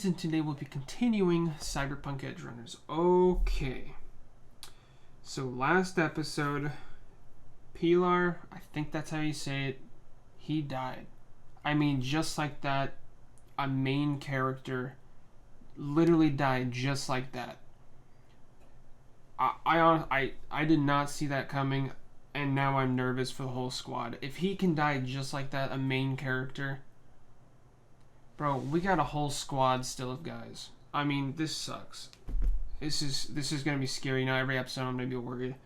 boys, and today we'll be continuing Cyberpunk Edgerunners. Okay. So last episode, Pilar, I think that's how you say it, he died. I mean, just like that, a main character literally died just like that. I did not see that coming, and now I'm nervous for the whole squad. If he can die just like that, a main character, bro, we got a whole squad still of guys. I mean, this sucks. This is gonna be scary. Now every episode I'm gonna be worried.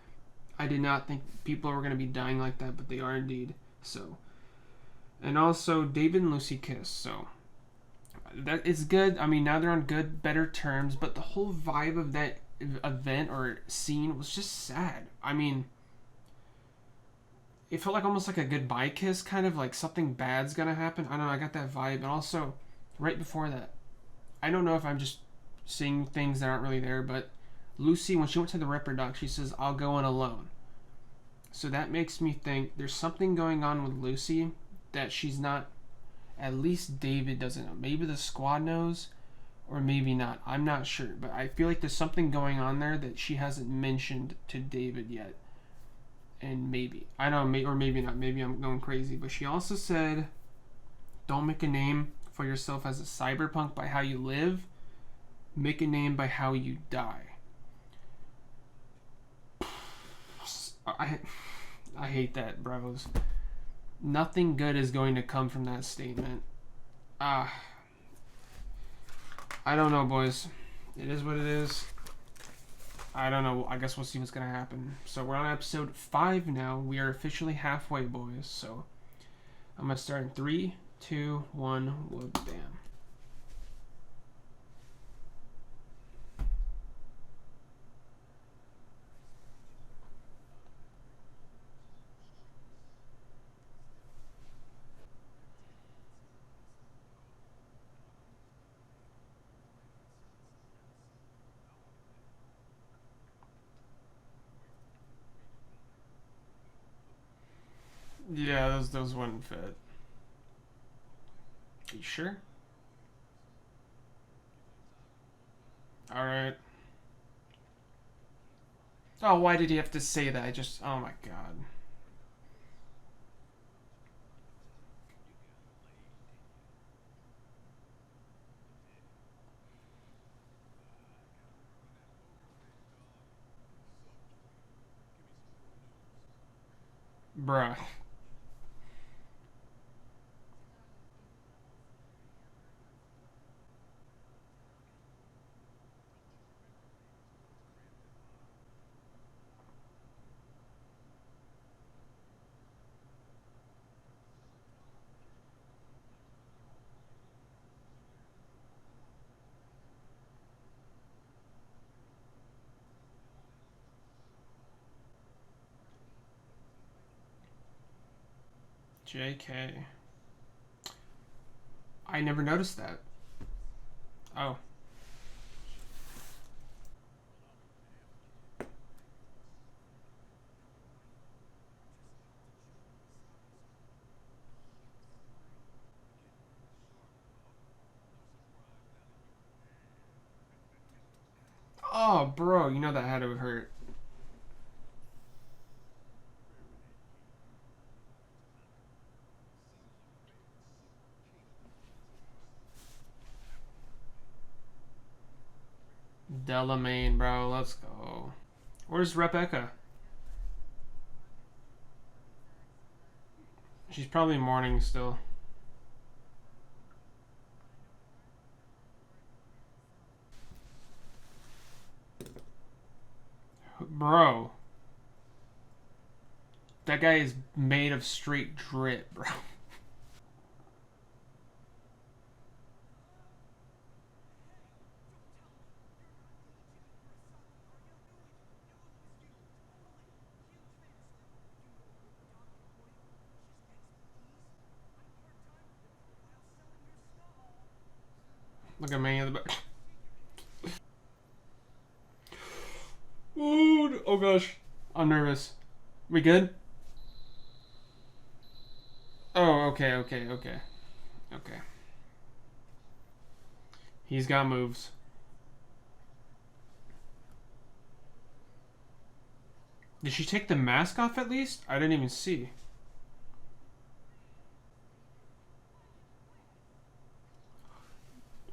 I did not think people were gonna be dying like that, but they are indeed. So, and also David and Lucy kiss. So that is good. I mean, now they're on good, better terms. But the whole vibe of that event or scene was just sad. I mean, it felt like almost like a goodbye kiss, kind of like something bad's gonna happen. I don't know, I got that vibe. And also, right before that, I don't know if I'm just seeing things that aren't really there, but Lucy, when she went to the reproduct, she says, "I'll go in alone." So that makes me think there's something going on with Lucy that she's not, at least David doesn't know. Maybe the squad knows, or maybe not. I'm not sure, but I feel like there's something going on there that she hasn't mentioned to David yet. And maybe, I don't know, or maybe not, maybe I'm going crazy, but she also said, don't make a name for yourself as a cyberpunk by how you live, make a name by how you die. I hate that, bros. Nothing good is going to come from that statement. I don't know, boys. It is what it is. I don't know. I guess we'll see what's going to happen. So we're on episode 5 now. We are officially halfway, boys. So I'm going to start in 3, 2, 1, whoop, bam. Yeah, those wouldn't fit. Are you sure? Alright. Oh, why did he have to say that? Oh my god. Bruh. JK. I never noticed that. Oh. Oh, bro, you know that had to have hurt. Delamain, bro, let's go. Where's Rebecca? She's probably mourning still. Bro. That guy is made of straight drip, bro. Look at me in the back. Ooh, oh gosh. I'm nervous. We good? Oh, okay. He's got moves. Did she take the mask off at least? I didn't even see.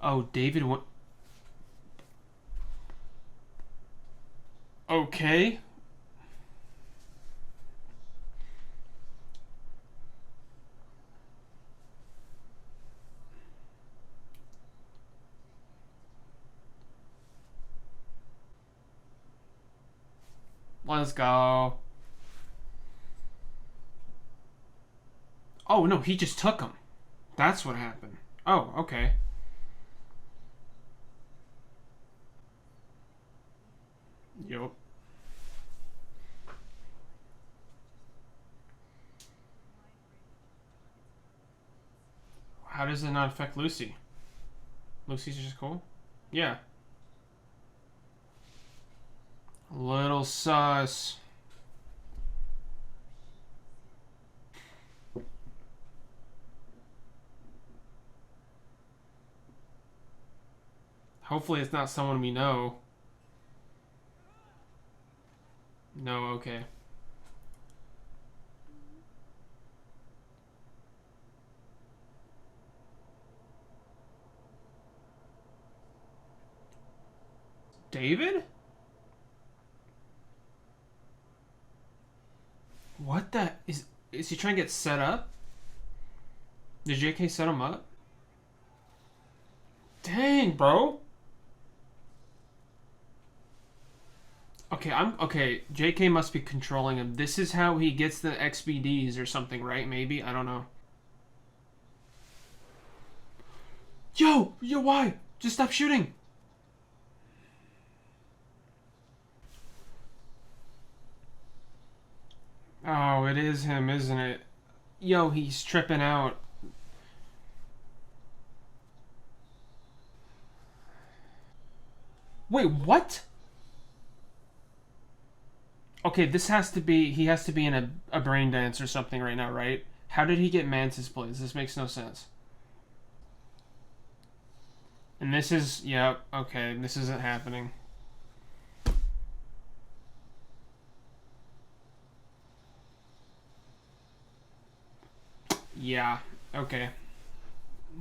Oh, David went... Okay. Let's go. Oh, no, he just took him. That's what happened. Oh, okay. Yup. How does it not affect Lucy? Lucy's just cool? Yeah. Little sus. Hopefully it's not someone we know. No, okay. David? What the... Is he trying to get set up? Did JK set him up? Dang, bro. Okay. JK must be controlling him. This is how he gets the XBDs or something, right? Maybe, I don't know. Yo, why? Just stop shooting. Oh, it is him, isn't it? Yo, he's tripping out. Wait, what? Okay, this has to be... He has to be in a brain dance or something right now, right? How did he get Mantis Blades? This makes no sense. And this is... Yep, okay, this isn't happening. Yeah, okay.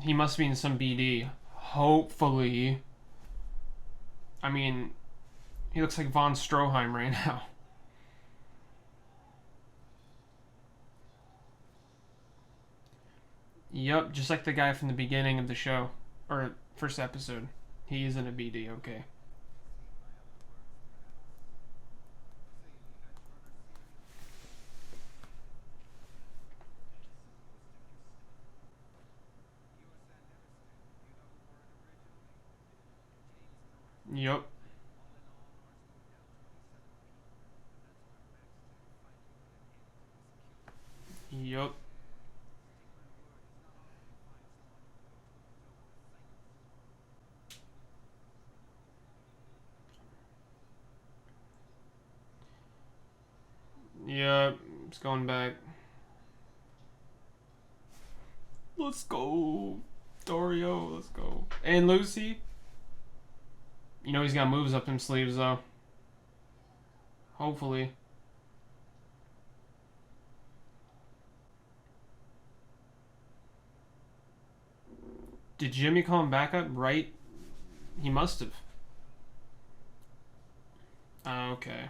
He must be in some BD. Hopefully. I mean, he looks like Von Stroheim right now. Yup, just like the guy from the beginning of the show. Or first episode. He is in a BD, okay. Yup. Yup. Yup. It's going back. Let's go. Dorio, let's go. And Lucy. You know he's got moves up his sleeves though. Hopefully. Did Jimmy call him back up? Right? He must have. Okay.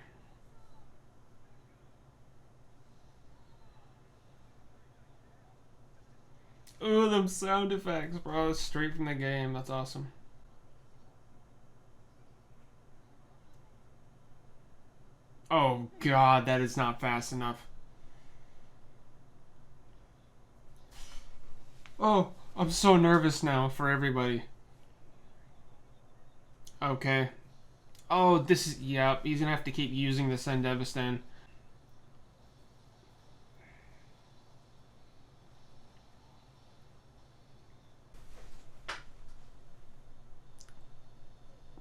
Ooh, them sound effects, bro. Straight from the game. That's awesome. Oh, God. That is not fast enough. Oh, I'm so nervous now for everybody. Okay. Oh, this is... Yep, he's gonna have to keep using the Sendevistan.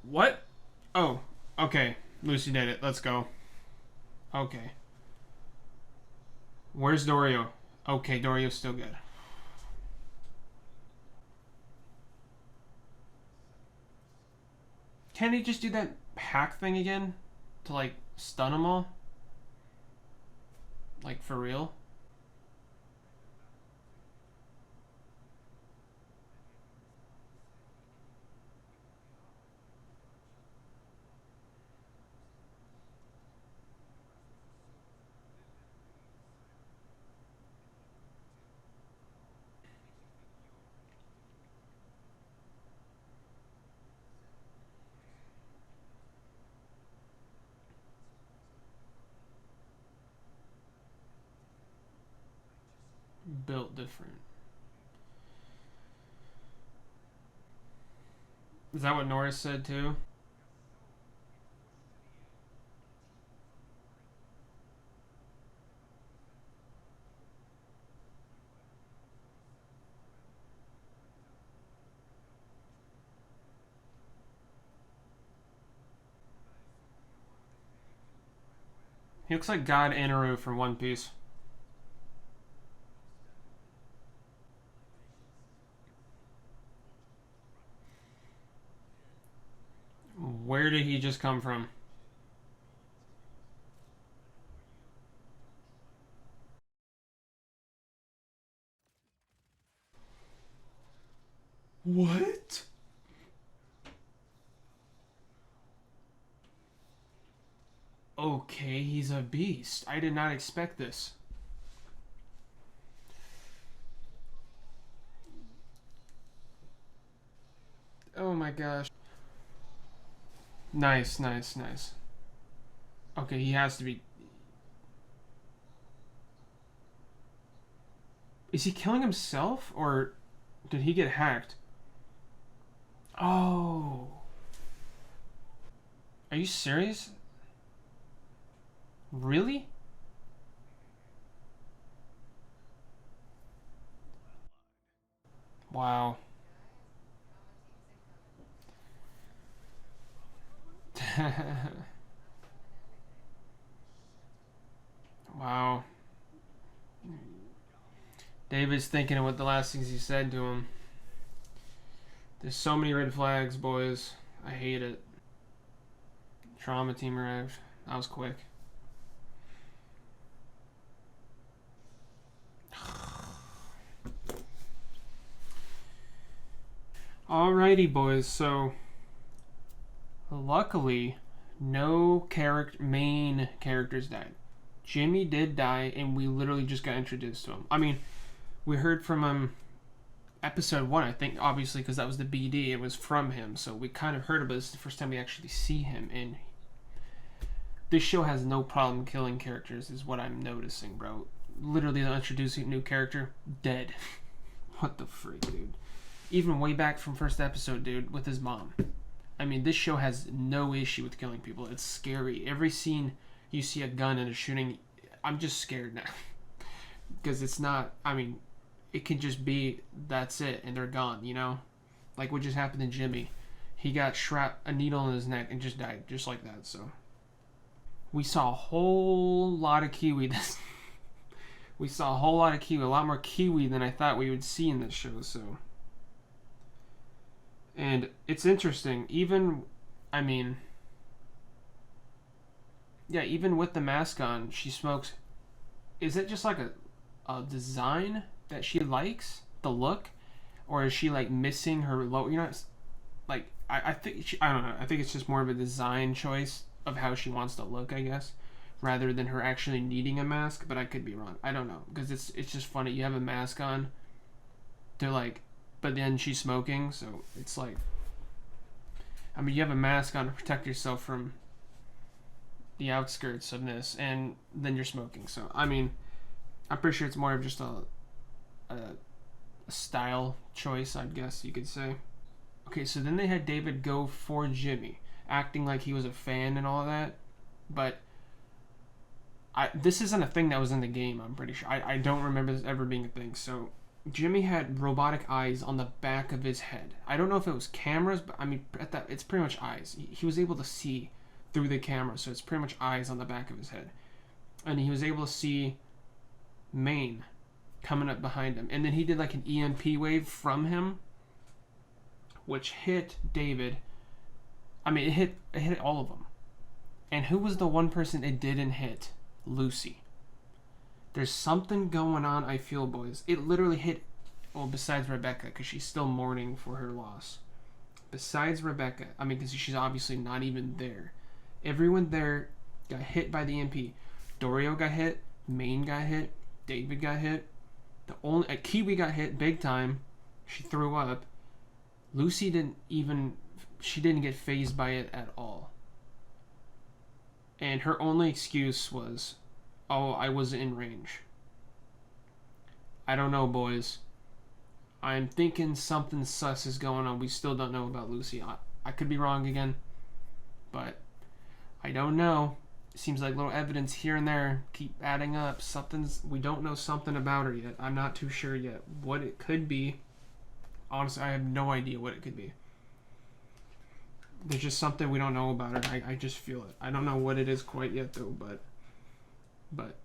What? Oh, okay. Lucy did it. Let's go. Okay. Where's Dorio? Okay, Dorio's still good. Can he just do that hack thing again to like stun them all? Like for real? Built different. Is that what Norris said too? He looks like God Anaru from One Piece. Where did he just come from? What? Okay, he's a beast. I did not expect this. Oh my gosh. Nice, nice, nice. Okay, he has to be. Is he killing himself or did he get hacked? Oh. Are you serious? Really? Wow. Wow. David's thinking of what the last things he said to him. There's so many red flags, boys. I hate it. Trauma team arrived. That was quick. Alrighty, boys. So, luckily, no main characters died. Jimmy did die, and we literally just got introduced to him. I mean, we heard from him episode 1, I think, obviously, because that was the BD. It was from him, so we kind of heard about this the first time we actually see him. And this show has no problem killing characters, is what I'm noticing, bro. Literally, they'll introduce a new character, dead. What the freak, dude? Even way back from first episode, dude, with his mom. I mean, this show has no issue with killing people. It's scary. Every scene you see a gun and a shooting, I'm just scared now. Because it's not, I mean, it can just be, that's it, and they're gone, you know? Like what just happened to Jimmy. He got a needle in his neck and just died, just like that, so. We saw a whole lot of Kiwi we saw a whole lot of Kiwi, a lot more Kiwi than I thought we would see in this show, so. And it's interesting, even, I mean, yeah, even with the mask on, she smokes. Is it just like a design that she likes, the look? Or is she like missing her low, you know, like, I think, I don't know, I think it's just more of a design choice of how she wants to look, I guess, rather than her actually needing a mask, but I could be wrong. I don't know, because it's just funny. You have a mask on, they're like, but then she's smoking, so it's like, I mean, you have a mask on to protect yourself from the outskirts of this, and then you're smoking. So, I mean, I'm pretty sure it's more of just a style choice, I guess you could say. Okay, so then they had David go for Jimmy, acting like he was a fan and all of that, but this isn't a thing that was in the game, I'm pretty sure. I don't remember this ever being a thing, so Jimmy had robotic eyes on the back of his head. I don't know if it was cameras, but I mean, it's pretty much eyes. He was able to see through the camera, so it's pretty much eyes on the back of his head. And he was able to see Maine coming up behind him. And then he did like an EMP wave from him, which hit David. I mean, it hit all of them. And who was the one person it didn't hit? Lucy. There's something going on, I feel, boys. It literally hit, well, besides Rebecca, because she's still mourning for her loss. Besides Rebecca, I mean, because she's obviously not even there. Everyone there got hit by the EMP. Dorio got hit. Maine got hit. David got hit. Kiwi got hit big time. She threw up. Lucy didn't get fazed by it at all. And her only excuse was, oh, I wasn't in range. I don't know, boys. I'm thinking something sus is going on. We still don't know about Lucy. I could be wrong again, but I don't know. It seems like little evidence here and there keep adding up. We don't know something about her yet. I'm not too sure yet what it could be. Honestly, I have no idea what it could be. There's just something we don't know about her. I just feel it. I don't know what it is quite yet, though, but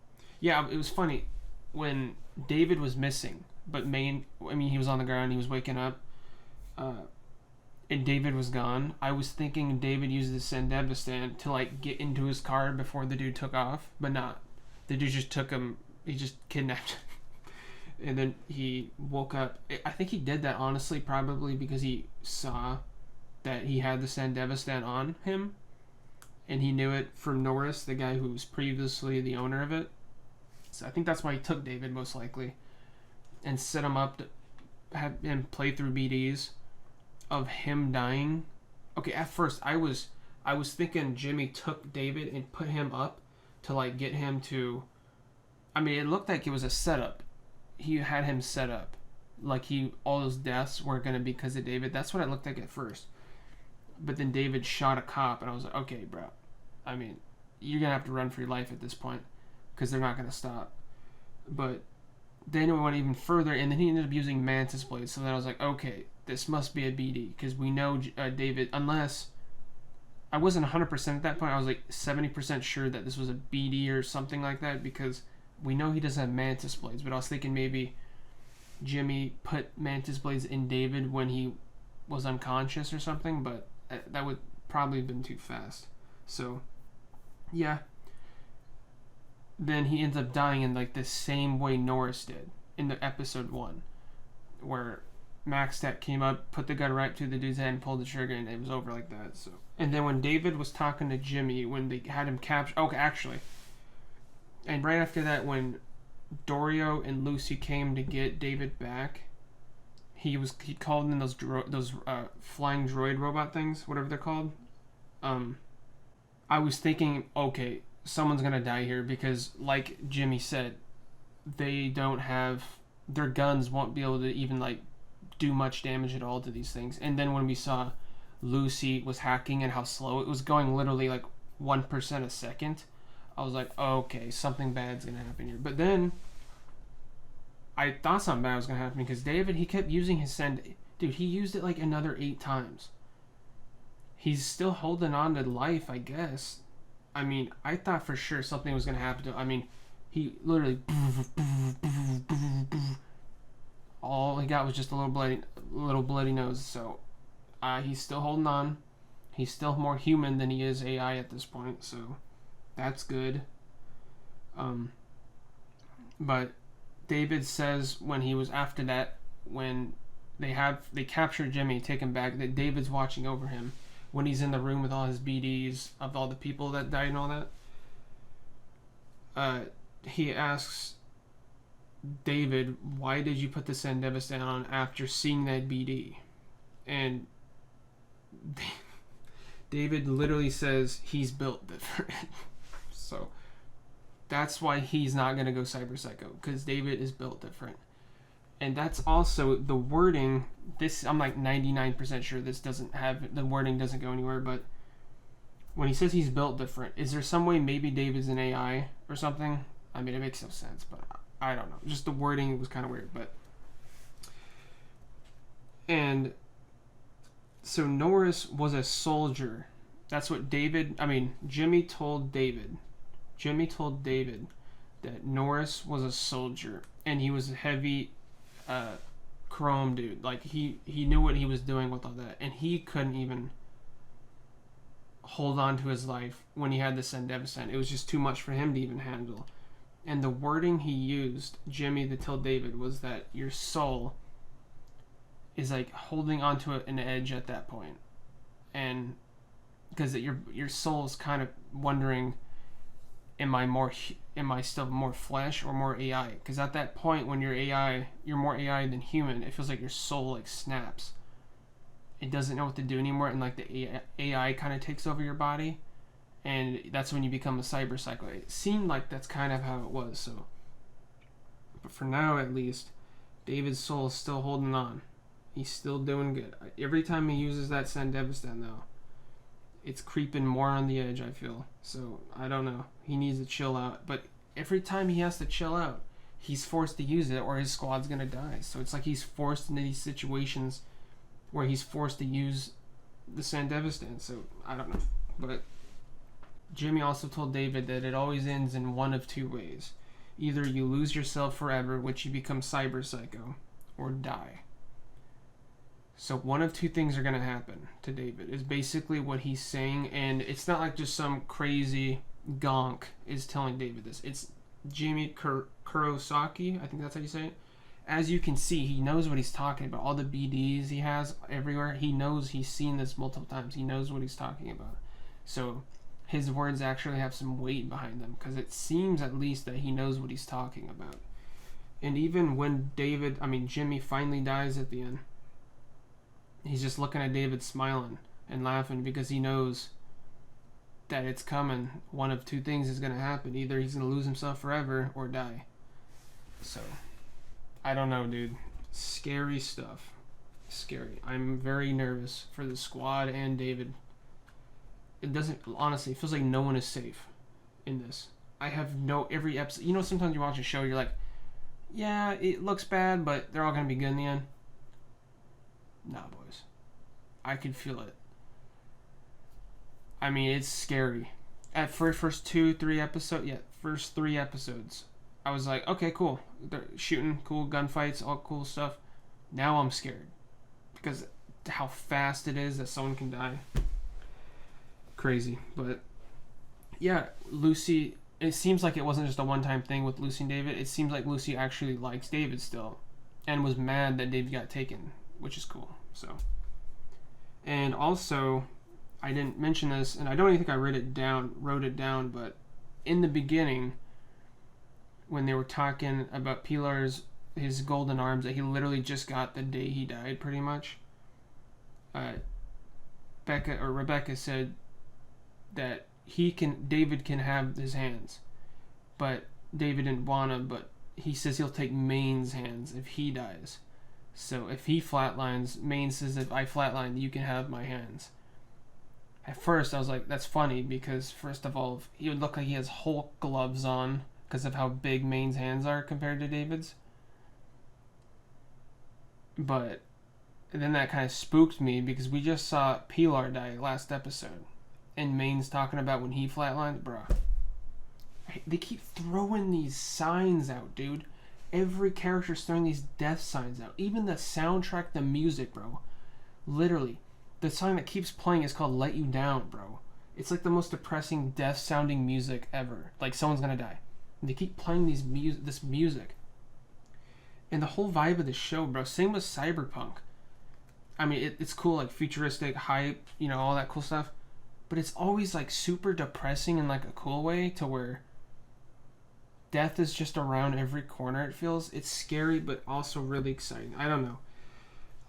yeah, it was funny when David was missing, but he was on the ground, he was waking up, and David was gone. I was thinking David used the Sandebastan to like get into his car before the dude took off, but not. The dude just took him. He just kidnapped him. And then he woke up. I think he did that, honestly, probably because he saw that he had the Sandebastan on him, and he knew it from Norris, the guy who was previously the owner of it. So I think that's why he took David, most likely, and set him up to have him play through BDs of him dying. Okay, at first I was thinking Jimmy took David and put him up to like get him to. I mean, it looked like it was a setup. He had him set up, like all those deaths weren't gonna be because of David. That's what it looked like at first. But then David shot a cop, and I was like, okay, bro. I mean, you're gonna have to run for your life at this point, because they're not gonna stop. But then we went even further, and then he ended up using Mantis Blade. So then I was like, okay, this must be a BD, because we know David, unless I wasn't 100% at that point. I was like 70% sure that this was a BD or something like that, because we know he doesn't have Mantis Blades. But I was thinking maybe Jimmy put Mantis Blades in David when he was unconscious or something, but that would probably have been too fast. So, yeah. Then he ends up dying in like the same way Norris did in the episode 1, where Maxtech came up, put the gun right to the dude's head, and pulled the trigger, and it was over like that. So, and then when David was talking to Jimmy, when they had him captured, okay, actually, and right after that, when Dorio and Lucy came to get David back, he called in those flying droid robot things, whatever they're called. I was thinking, okay, someone's gonna die here, because like Jimmy said, they don't have, their guns won't be able to even like do much damage at all to these things. And then when we saw Lucy was hacking and how slow it was going, literally like 1% a second, I was like, okay, something bad's gonna happen here. But then I thought something bad was gonna happen, because David, he kept using his dude, he used it like another 8 times. He's still holding on to life, I guess. I mean, I thought for sure something was gonna happen to him. I mean, he literally all he got was just a little bloody nose. So he's still holding on. He's still more human than he is AI at this point. So that's good. But David says when he was after that, when they captured Jimmy, take him back, that David's watching over him when he's in the room with all his BDs of all the people that died and all that. He asks David, why did you put the Sandebastan on after seeing that BD? And David literally says he's built different. So that's why he's not going to go Cyber Psycho, because David is built different. And that's also the wording. This, I'm like 99% sure this doesn't have, the wording doesn't go anywhere, but when he says he's built different, is there some way maybe David's an AI or something? I mean, it makes no sense, but I don't know. Just the wording was kind of weird, but. And so Norris was a soldier. That's what Jimmy told David. Jimmy told David that Norris was a soldier, and he was a heavy chrome dude. Like, he knew what he was doing with all that, and he couldn't even hold on to his life when he had the Sandevistan. It was just too much for him to even handle. And the wording he used, Jimmy to tell David, was that your soul is like holding onto an edge at that point. And because your soul is kind of wondering, am I still more flesh or more AI? Because at that point when you're AI, you're more AI than human. It feels like your soul like snaps. It doesn't know what to do anymore, and like the AI kind of takes over your body, and that's when you become a cyber psycho. It seemed like that's kind of how it was. So, but for now at least, David's soul is still holding on. He's still doing good. Every time he uses that Sandevistan though, it's creeping more on the edge, I feel. So I don't know. He needs to chill out. But every time he has to chill out, he's forced to use it, or his squad's gonna die. So it's like he's forced into these situations where he's forced to use the Sandevistan. So I don't know. But Jimmy also told David that it always ends in one of two ways. Either you lose yourself forever, which you become cyber psycho, or die. So one of two things are going to happen to David is basically what he's saying. And it's not like just some crazy gonk is telling David this. It's Jimmy Kurosaki. I think that's how you say it. As you can see, he knows what he's talking about. All the BDs he has everywhere, he knows, he's seen this multiple times. He knows what he's talking about. So his words actually have some weight behind them, because it seems at least that he knows what he's talking about. And even when Jimmy finally dies at the end, he's just looking at David smiling and laughing, because he knows that it's coming. One of two things is going to happen. Either he's going to lose himself forever or die. So I don't know, dude. Scary stuff. Scary. I'm very nervous for the squad and David. It feels like no one is safe in this. Every episode, sometimes you watch a show, you're like, yeah, it looks bad, but they're all going to be good in the end. Nah, boys. I could feel it. I mean, it's scary. At first 2-3 episodes, first 3 episodes, I was like, okay, cool. They're shooting, cool gunfights, all cool stuff. Now I'm scared, because how fast it is that someone can die. Crazy. But yeah, Lucy, it seems like it wasn't just a one-time thing with Lucy and David. It seems like Lucy actually likes David still, and was mad that David got taken, which is cool. So, and also, I didn't mention this, and I don't even think I wrote it down, but in the beginning, when they were talking about Pilar's, his golden arms that he literally just got the day he died, pretty much, Rebecca said that David can have his hands, but David didn't want him, but he says he'll take Maine's hands if he dies. So if he flatlines, Maine says, if I flatline, you can have my hands. At first, I was like, that's funny, because first of all, he would look like he has Hulk gloves on because of how big Maine's hands are compared to David's. But then that kind of spooked me, because we just saw Pilar die last episode, and Maine's talking about when he flatlined. Bruh. They keep throwing these signs out, dude. Every character's throwing these death signs out. Even the soundtrack, the music, bro. Literally. The song that keeps playing is called Let You Down, bro. It's like the most depressing, death-sounding music ever. Like someone's gonna die. And they keep playing this music. And the whole vibe of the show, bro. Same with Cyberpunk. I mean, it's cool, like futuristic, hype, all that cool stuff. But it's always like super depressing in like a cool way, to where death is just around every corner, it feels. It's scary, but also really exciting. I don't know.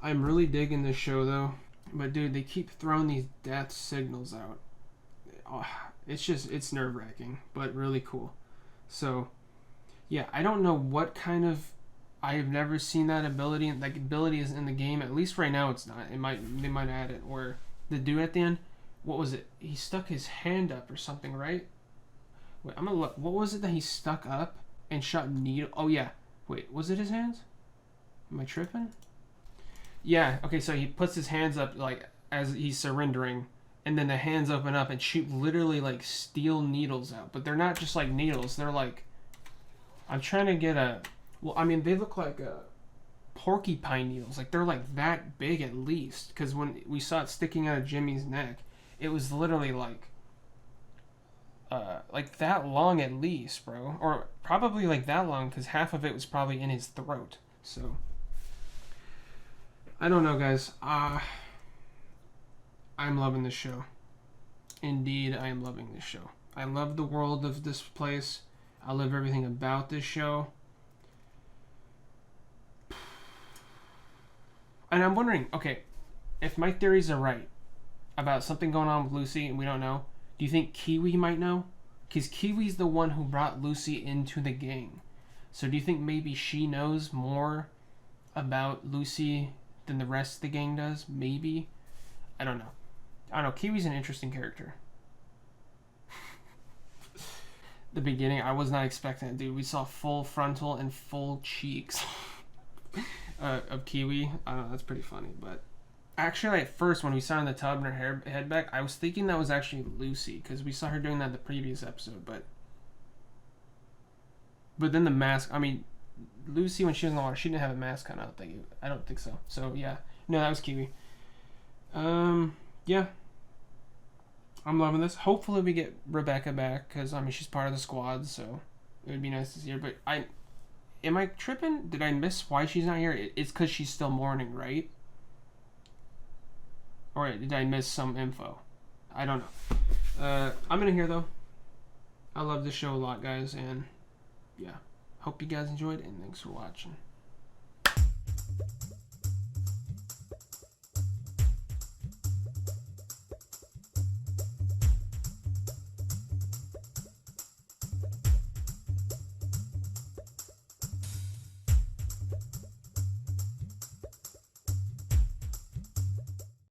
I'm really digging this show, though. But, dude, they keep throwing these death signals out. Oh, it's nerve-wracking, but really cool. So, yeah, I don't know what kind of... I have never seen that ability. That ability is in the game. At least right now it's not. They might add it. Or the dude at the end, what was it? He stuck his hand up or something, right? Wait, I'm gonna look. What was it that he stuck up and shot needle? Oh, yeah. Wait, was it his hands? Am I tripping? Yeah, okay, so he puts his hands up, like, as he's surrendering, and then the hands open up and shoot literally, like, steel needles out. But they're not just, like, needles. They're, like... I'm trying to get a... Well, I mean, they look like porcupine needles. Like, they're, like, that big at least. Because when we saw it sticking out of Jimmy's neck, it was literally like that long at least, bro, or probably like that long because half of it was probably in his throat. So I don't know, guys. I'm loving this show. Indeed, I am loving this show. I love the world of this place. I love everything about this show. And I'm wondering, okay, if my theories are right about something going on with Lucy and we don't know, do you think Kiwi might know? Because Kiwi's the one who brought Lucy into the gang. So do you think maybe she knows more about Lucy than the rest of the gang does? Maybe? I don't know. Kiwi's an interesting character. The beginning, I was not expecting it, dude. We saw full frontal and full cheeks of Kiwi. I don't know, that's pretty funny. But actually, at first, when we saw her in the tub and her head back, I was thinking that was actually Lucy, because we saw her doing that in the previous episode. But then the mask, I mean, Lucy, when she was in the water, she didn't have a mask on, I don't think so. So, yeah. No, that was Kiwi. Yeah. I'm loving this. Hopefully we get Rebecca back, because, I mean, she's part of the squad, so it would be nice to see her. But am I tripping? Did I miss why she's not here? It's because she's still mourning, right? Or did I miss some info? I don't know. I'm in here, though. I love this show a lot, guys, and yeah. Hope you guys enjoyed, and thanks for watching.